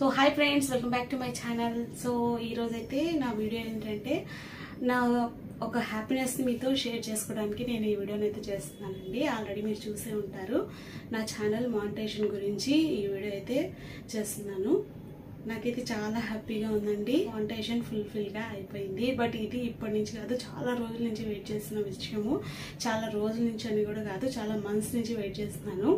So hi friends, welcome back to my channel. So ఈరోజు అయితే నా వీడియో ఏంటంటే నా ఒక హ్యాపీనెస్ని మీతో షేర్ చేసుకోవడానికి నేను ఈ వీడియోని అయితే చేస్తున్నానండి. ఆల్రెడీ మీరు చూసే ఉంటారు నా ఛానల్ మానిటైజేషన్ గురించి ఈ వీడియో అయితే చేస్తున్నాను. నాకైతే చాలా హ్యాపీగా ఉందండి. మానిటైజేషన్ ఫుల్ఫిల్గా అయిపోయింది. బట్ ఇది ఇప్పటి నుంచి కాదు, చాలా రోజుల నుంచి వెయిట్ చేస్తున్న విషయము. చాలా రోజుల నుంచి అని కూడా కాదు, చాలా మంత్స్ నుంచి వెయిట్ చేస్తున్నాను.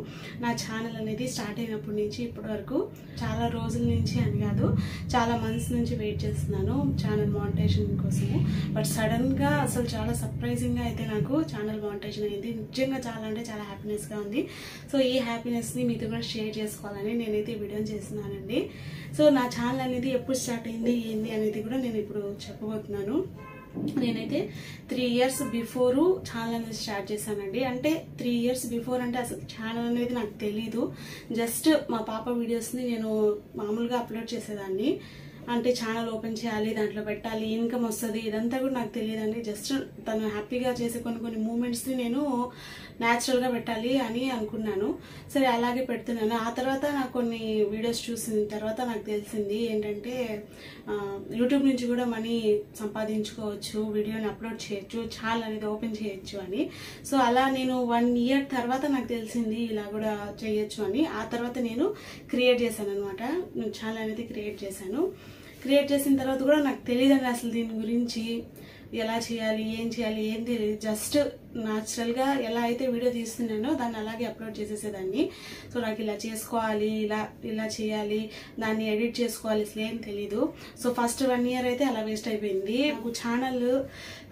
నా ఛానల్ అనేది స్టార్ట్ అయినప్పటి నుంచి ఇప్పటి వరకు చాలా రోజుల నుంచి అని కాదు, చాలా మంత్స్ నుంచి వెయిట్ చేస్తున్నాను ఛానల్ మానిటైజేషన్ కోసము. బట్ సడన్గా అసలు చాలా సర్ప్రైజింగ్గా అయితే నాకు ఛానల్ మానిటైజేషన్ అయింది. నిజంగా చాలా అంటే చాలా హ్యాపీనెస్గా ఉంది. సో ఈ హ్యాపీనెస్ని మీతో కూడా షేర్ చేసుకోవాలని నేనైతే ఈ వీడియోని చేస్తున్నానండి. సో నా ఛానల్ అనేది ఎప్పుడు స్టార్ట్ అయింది ఏంది అనేది కూడా నేను ఇప్పుడు చెప్పబోతున్నాను. నేనైతే 3 years బిఫోర్ ఛానల్ అనేది స్టార్ట్ చేశానండి. అంటే 3 years బిఫోర్ అంటే అసలు ఛానల్ అనేది నాకు తెలీదు. జస్ట్ మా పాప వీడియోస్ని నేను మామూలుగా అప్లోడ్ చేసేదాన్ని. అంటే ఛానల్ ఓపెన్ చేయాలి, దాంట్లో పెట్టాలి, ఇన్కమ్ వస్తుంది, ఇదంతా కూడా నాకు తెలియదండి. జస్ట్ తను హ్యాపీగా చేసే కొన్ని మూమెంట్స్ని నేను న్యాచురల్గా పెట్టాలి అని అనుకున్నాను. సరే అలాగే పెడుతున్నాను. ఆ తర్వాత నాకు కొన్ని వీడియోస్ చూసిన తర్వాత నాకు తెలిసింది ఏంటంటే యూట్యూబ్ నుంచి కూడా మనీ సంపాదించుకోవచ్చు, వీడియోని అప్లోడ్ చేయొచ్చు, ఛానల్ అనేది ఓపెన్ చేయొచ్చు అని. సో అలా నేను 1 year తర్వాత నాకు తెలిసింది ఇలా కూడా చేయొచ్చు అని. ఆ తర్వాత నేను క్రియేట్ చేశాను అనమాట. నేను ఛానల్ అనేది క్రియేట్ చేశాను. క్రియేట్ చేసిన తర్వాత కూడా నాకు తెలియదండి అసలు దీని గురించి ఎలా చేయాలి, ఏం తెలియదు. జస్ట్ న్యాచురల్గా ఎలా అయితే వీడియో తీస్తున్నానో దాన్ని అలాగే అప్లోడ్ చేసేసేదాన్ని. సో నాకు ఇలా చేసుకోవాలి, ఇలా చేయాలి, దాన్ని ఎడిట్ చేసుకోవాలి, అసలు ఏం తెలీదు. సో ఫస్ట్ 1 year అయితే అలా వేస్ట్ అయిపోయింది. నాకు ఛానల్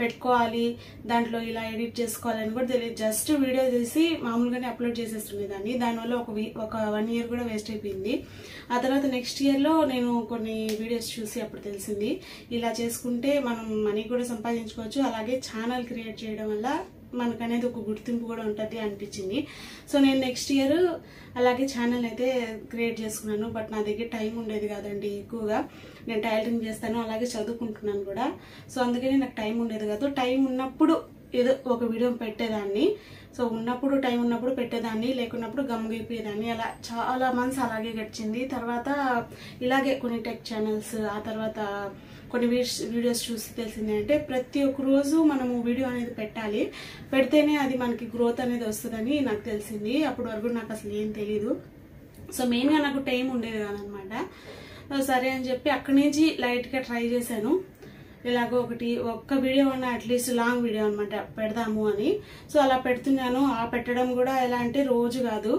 పెట్టుకోవాలి, దాంట్లో ఇలా ఎడిట్ చేసుకోవాలని కూడా తెలియదు. జస్ట్ వీడియో తీసి మామూలుగానే అప్లోడ్ చేసేస్తుండేదాన్ని. దానివల్ల ఒక 1 year కూడా వేస్ట్ అయిపోయింది. ఆ తర్వాత నెక్స్ట్ ఇయర్లో నేను కొన్ని వీడియోస్ చూసి అప్పుడు తెలిసింది ఇలా చేసుకుంటే మనం మనీ కూడా సంపాదించుకోవచ్చు, అలాగే ఛానల్ క్రియేట్ చేయడం వల్ల మనకు అనేది ఒక గుర్తింపు కూడా ఉంటుంది అనిపించింది. సో నేను నెక్స్ట్ ఇయర్ అలాగే ఛానల్ అయితే క్రియేట్ చేసుకున్నాను. బట్ నా దగ్గర టైం ఉండేది కాదండి ఎక్కువగా. నేను టైలరింగ్ చేస్తాను, అలాగే చదువుకుంటున్నాను కూడా. సో అందుకని నాకు టైం ఉండేది కాదు. టైం ఉన్నప్పుడు ఏదో ఒక వీడియో పెట్టేదాన్ని. సో ఉన్నప్పుడు టైం ఉన్నప్పుడు పెట్టేదాన్ని, లేకున్నప్పుడు గమ్ముగైపోయేదాన్ని. అలా చాలా మంత్స్ అలాగే గడిచింది. తర్వాత ఇలాగే కొన్ని టెక్ ఛానల్స్, ఆ తర్వాత కొన్ని వీడియోస్ చూసి తెలిసింది అంటే ప్రతి ఒక్క రోజు మనము వీడియో అనేది పెట్టాలి, పెడితేనే అది మనకి గ్రోత్ అనేది వస్తుందని నాకు తెలిసింది. అప్పటి వరకు నాకు అసలు ఏం తెలీదు. సో మెయిన్గా నాకు టైం ఉండేది కాదనమాట. సరే అని చెప్పి అక్కడి నుంచి లైట్గా ట్రై చేశాను. ఇలాగో ఒక్క వీడియో అన్న అట్లీస్ట్ లాంగ్ వీడియో అనమాట పెడదాము అని. సో అలా పెడుతున్నాను. ఆ పెట్టడం కూడా ఎలా అంటే రోజు కాదు,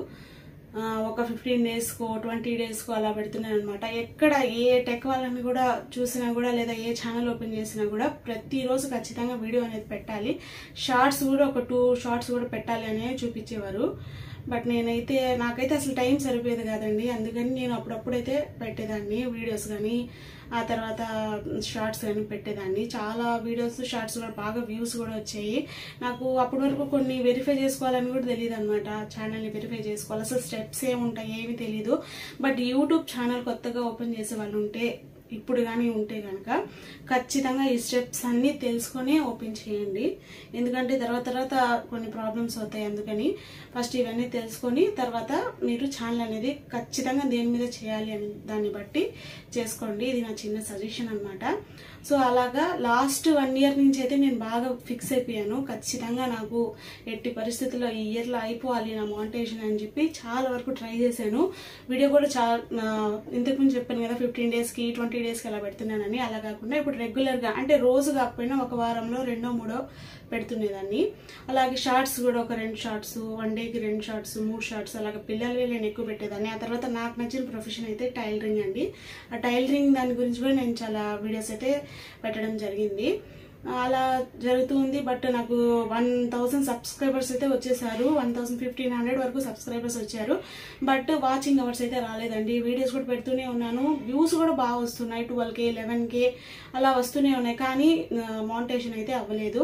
ఒక 15 daysకో 20 daysకో అలా పెడుతున్నాను అనమాట. ఎక్కడ ఏ టెక్ వాళ్ళని కూడా చూసినా కూడా, లేదా ఏ ఛానల్ ఓపెన్ చేసినా కూడా ప్రతిరోజు ఖచ్చితంగా వీడియో అనేది పెట్టాలి. షార్ట్స్ కూడా ఒక 2 shorts కూడా పెట్టాలి అనేది చూపించేవారు. బట్ నాకైతే అసలు టైం సరిపోయేది కాదండి. అందుకని నేను అప్పుడప్పుడైతే పెట్టేదాన్ని వీడియోస్ కానీ, ఆ తర్వాత షార్ట్స్ కానీ పెట్టేదాన్ని. చాలా వీడియోస్ షార్ట్స్ కూడా బాగా వ్యూస్ కూడా వచ్చాయి. నాకు అప్పటి వరకు కొన్ని వెరిఫై చేసుకోవాలని కూడా తెలియదు అనమాట. ఛానల్ని వెరిఫై చేసుకోవాలి, అసలు స్టెప్స్ ఏముంటాయి ఏమి తెలీదు. బట్ యూట్యూబ్ ఛానల్ కొత్తగా ఓపెన్ చేసే వాళ్ళు ఉంటే, ఇప్పుడు కానీ ఉంటే కనుక ఖచ్చితంగా ఈ స్టెప్స్ అన్నీ తెలుసుకొని ఓపెన్ చేయండి. ఎందుకంటే తర్వాత కొన్ని ప్రాబ్లమ్స్ అవుతాయి. అందుకని ఫస్ట్ ఇవన్నీ తెలుసుకొని తర్వాత మీరు ఛానల్ అనేది ఖచ్చితంగా దేని మీద చేయాలి అని దాన్ని బట్టి చేసుకోండి. ఇది నా చిన్న సజెషన్ అనమాట. సో అలాగా లాస్ట్ 1 year నుంచి అయితే నేను బాగా ఫిక్స్ అయిపోయాను. ఖచ్చితంగా నాకు ఎట్టి పరిస్థితుల్లో ఈ ఇయర్లో అయిపోవాలి నా మానిటైజేషన్ అని చెప్పి చాలా వరకు ట్రై చేశాను. వీడియో కూడా ఇంతకుముందు చెప్పాను కదా 15 daysకి 20 daysకి అలా పెడుతున్నానని. అలా కాకుండా ఇప్పుడు రెగ్యులర్గా, అంటే రోజు కాకపోయినా ఒక వారంలో 2-3 పెడుతునేదాన్ని. అలాగే షార్ట్స్ కూడా ఒక 2 shots, 1 dayకి 2 shots, 3 shots అలాగే పిల్లలవి నేను ఎక్కువ పెట్టేదాన్ని. ఆ తర్వాత నాకు నచ్చిన ప్రొఫెషన్ అయితే టైలరింగ్ అండి. ఆ టైలరింగ్ దాని గురించి కూడా నేను చాలా వీడియోస్ అయితే పెట్టడం జరిగింది. అలా జరుగుతుంది. బట్ నాకు 1000 subscribers అయితే వచ్చేసారు. 1500 వరకు సబ్స్క్రైబర్స్ వచ్చారు. బట్ వాచింగ్ అవర్స్ అయితే రాలేదండి. వీడియోస్ కూడా పెడుతూనే ఉన్నాను, వ్యూస్ కూడా బాగా వస్తున్నాయి. 12K 11K అలా వస్తూనే ఉన్నాయి, కానీ మానిటైజేషన్ అయితే అవ్వలేదు.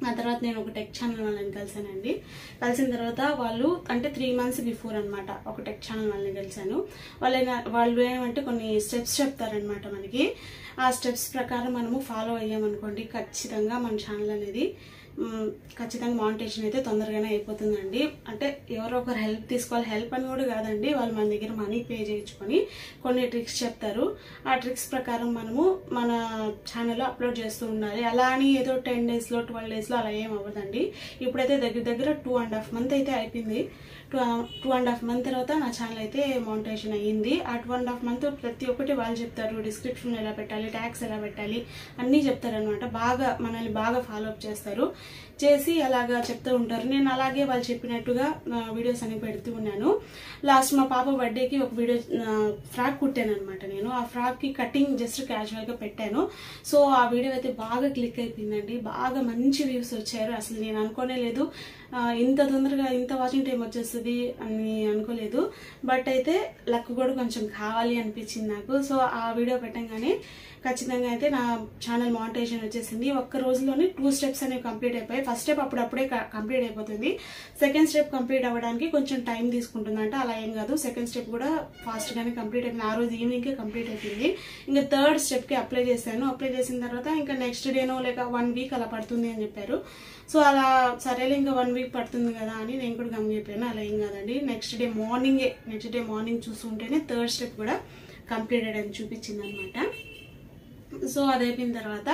ఆ తర్వాత నేను ఒక టెక్ ఛానల్ వాళ్ళని కలిసానండి. కలిసిన తర్వాత వాళ్ళు అంటే 3 months బిఫోర్ అనమాట ఒక టెక్ ఛానల్ వాళ్ళని కలిసాను. వాళ్ళు ఏమంటే కొన్ని స్టెప్స్ చెప్తారనమాట మనకి. ఆ స్టెప్స్ ప్రకారం మనము ఫాలో అయ్యామనుకోండి ఖచ్చితంగా మన ఛానల్ అనేది ఖచ్చితంగా మానిటైజేషన్ అయితే తొందరగానే అయిపోతుందండి. అంటే ఎవరో ఒకరు హెల్ప్ తీసుకోవాలి, హెల్ప్ అని కూడా కాదండి, వాళ్ళు మన దగ్గర మనీ పే చేయించుకొని కొన్ని ట్రిక్స్ చెప్తారు. ఆ ట్రిక్స్ ప్రకారం మనము మన ఛానల్లో అప్లోడ్ చేస్తూ ఉండాలి. అలా అని ఏదో 10 డేస్లో 12 డేస్లో అలా ఏం అవ్వదండి. ఇప్పుడైతే దగ్గర 2.5 మంత్ అయితే అయిపోయింది. 2.5 మంత్ తర్వాత నా ఛానల్ అయితే మానిటైజేషన్ అయ్యింది. ఆ 2.5 మంత్ ప్రతి ఒక్కటి వాళ్ళు చెప్తారు, డిస్క్రిప్షన్ ఎలా పెట్టాలి, ట్యాగ్స్ ఎలా పెట్టాలి అన్నీ చెప్తారనమాట. బాగా మనల్ని బాగా ఫాలో అప్ చేసి అలాగా చెప్తూ ఉంటారు. నేను అలాగే వాళ్ళు చెప్పినట్టుగా వీడియోస్ అనేవి పెడుతూ ఉన్నాను. లాస్ట్ మా పాప బర్త్డేకి ఒక వీడియో ఫ్రాక్ కుట్టాను అనమాట. నేను ఆ ఫ్రాక్కి కటింగ్ జస్ట్ క్యాజువల్గా పెట్టాను. సో ఆ వీడియో అయితే బాగా క్లిక్ అయిపోయిందండి, బాగా మంచి వ్యూస్ వచ్చారు. అసలు నేను అనుకోనే లేదు ఇంత తొందరగా ఇంత వాచింగ్ టైం వచ్చేస్తుంది అని అనుకోలేదు. బట్ అయితే లక్ కూడా కొంచెం కావాలి అనిపించింది నాకు. సో ఆ వీడియో పెట్టంగానే ఖచ్చితంగా అయితే నా ఛానల్ మానిటైజేషన్ వచ్చేసింది. ఒక్క రోజులోనే 2 స్టెప్స్ అనేవి కంప్లీట్ అయిపోయాయి. ఫస్ట్ స్టెప్ అప్పుడప్పుడే కంప్లీట్ అయిపోతుంది. సెకండ్ స్టెప్ కంప్లీట్ అవ్వడానికి కొంచెం టైం తీసుకుంటుందంట, అలా ఏం కాదు. సెకండ్ స్టెప్ కూడా ఫాస్ట్గానే కంప్లీట్ అయిపోయింది. ఆ రోజు ఈవినింగ్కే కంప్లీట్ అయిపోయింది. ఇంకా థర్డ్ స్టెప్కి అప్లై చేశాను. అప్లై చేసిన తర్వాత ఇంకా నెక్స్ట్ డేనో లేక 1 వీక్ అలా పడుతుంది అని చెప్పారు. సో అలా సరేలే ఇంకా 1 వీక్ పడుతుంది కదా అని నేను కూడా గమనిపోయాను. అలా ఏం కాదండి, నెక్స్ట్ డే మార్నింగ్ చూస్తుంటేనే థర్డ్ స్టెప్ కూడా కంప్లీటెడ్ అని చూపించింది అనమాట. సో అది అయిపోయిన తర్వాత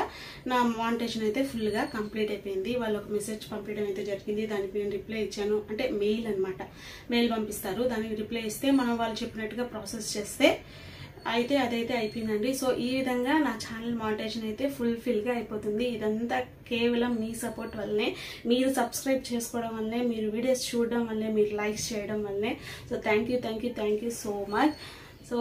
నా మానిటైజేషన్ అయితే ఫుల్గా కంప్లీట్ అయిపోయింది. వాళ్ళు ఒక మెసేజ్ పంపించడం అయితే జరిగింది. దానికి నేను రిప్లై ఇచ్చాను. అంటే మెయిల్ అనమాట, మెయిల్ పంపిస్తారు, దానికి రిప్లై ఇస్తే మనం వాళ్ళు చెప్పినట్టుగా ప్రాసెస్ చేస్తే అయితే అదైతే అయిపోయిందండి. సో ఈ విధంగా నా ఛానల్ మానిటైజేషన్ అయితే ఫుల్ఫిల్గా అయిపోతుంది. ఇదంతా కేవలం మీ సపోర్ట్ వల్లనే, మీరు సబ్స్క్రైబ్ చేసుకోవడం వల్లనే, మీరు వీడియోస్ చూడడం వల్లనే, మీరు లైక్స్ చేయడం వల్లనే. So thank you so much. So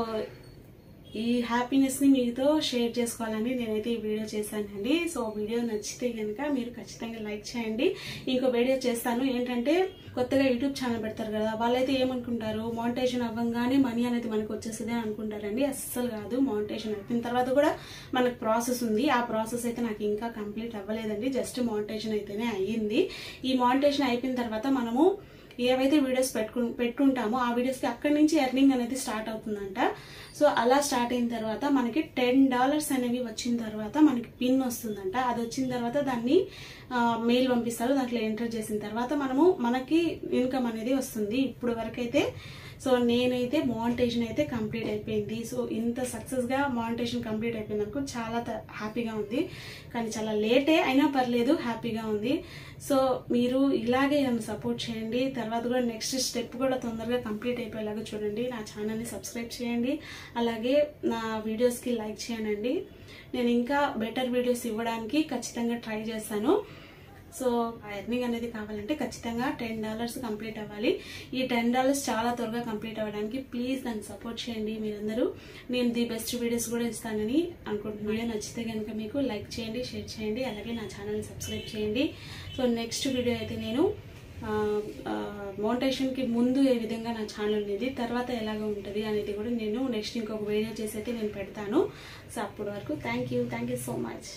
ఈ హ్యాపీనెస్ని మీతో షేర్ చేసుకోవాలని నేనైతే ఈ వీడియో చేశానండి. సో వీడియో నచ్చితే కనుక మీరు ఖచ్చితంగా లైక్ చేయండి. ఇంకో వీడియో చేస్తాను ఏంటంటే, కొత్తగా యూట్యూబ్ ఛానల్ పెడతారు కదా, వాళ్ళైతే ఏమనుకుంటారు, మానిటైజేషన్ అవ్వగానే మనీ అనేది మనకు వచ్చేస్తుంది అని అనుకుంటారండి. అస్సలు కాదు. మానిటైజేషన్ అయిపోయిన తర్వాత కూడా మనకు ప్రాసెస్ ఉంది. ఆ ప్రాసెస్ అయితే నాకు ఇంకా కంప్లీట్ అవ్వలేదండి. జస్ట్ మానిటైజేషన్ అయితేనే అయ్యింది. ఈ మానిటైజేషన్ అయిపోయిన తర్వాత మనము ఏవైతే వీడియోస్ పెట్టుకుంటామో ఆ వీడియోస్కి అక్కడి నుంచి ఎర్నింగ్ అనేది స్టార్ట్ అవుతుందంట. సో అలా స్టార్ట్ అయిన తర్వాత మనకి $10 అనేవి వచ్చిన తర్వాత మనకి పిన్ వస్తుందంట. అది వచ్చిన తర్వాత దాన్ని మెయిల్ పంపిస్తారు. దాంట్లో ఎంటర్ చేసిన తర్వాత మనకి ఇన్కమ్ అనేది వస్తుంది. ఇప్పుడు వరకైతే సో నేనైతే మానిటైజేషన్ అయితే కంప్లీట్ అయిపోయింది. సో ఇంత సక్సెస్గా మానిటైజేషన్ కంప్లీట్ అయిపోయిందనుకో చాలా హ్యాపీగా ఉంది. కానీ చాలా లేటే అయినా పర్లేదు, హ్యాపీగా ఉంది. సో మీరు ఇలాగే నన్ను సపోర్ట్ చేయండి. తర్వాత కూడా నెక్స్ట్ స్టెప్ కూడా తొందరగా కంప్లీట్ అయిపోయేలాగా చూడండి. నా ఛానల్ని సబ్స్క్రైబ్ చేయండి, అలాగే నా వీడియోస్కి లైక్ చేయండి. నేను ఇంకా బెటర్ వీడియోస్ ఇవ్వడానికి ఖచ్చితంగా ట్రై చేస్తాను. సో ఆ ఎర్నింగ్ అనేది కావాలంటే ఖచ్చితంగా $10 కంప్లీట్ అవ్వాలి. ఈ $10 చాలా త్వరగా కంప్లీట్ అవ్వడానికి ప్లీజ్ నన్ను సపోర్ట్ చేయండి మీరందరూ. నేను ది బెస్ట్ వీడియోస్ కూడా ఇస్తానని అనుకుంటున్నాను. వీడియో నచ్చితే కనుక మీకు లైక్ చేయండి, షేర్ చేయండి, అలాగే నా ఛానల్ని సబ్స్క్రైబ్ చేయండి. సో నెక్స్ట్ వీడియో అయితే నేను మానిటైజేషన్కి ముందు ఏ విధంగా నా ఛానల్ అనేది, తర్వాత ఎలాగ ఉంటుంది అనేది కూడా నేను నెక్స్ట్ ఇంకొక వీడియో చేసి అయితే నేను పెడతాను. సో అప్పటి వరకు థ్యాంక్ యూ సో మచ్.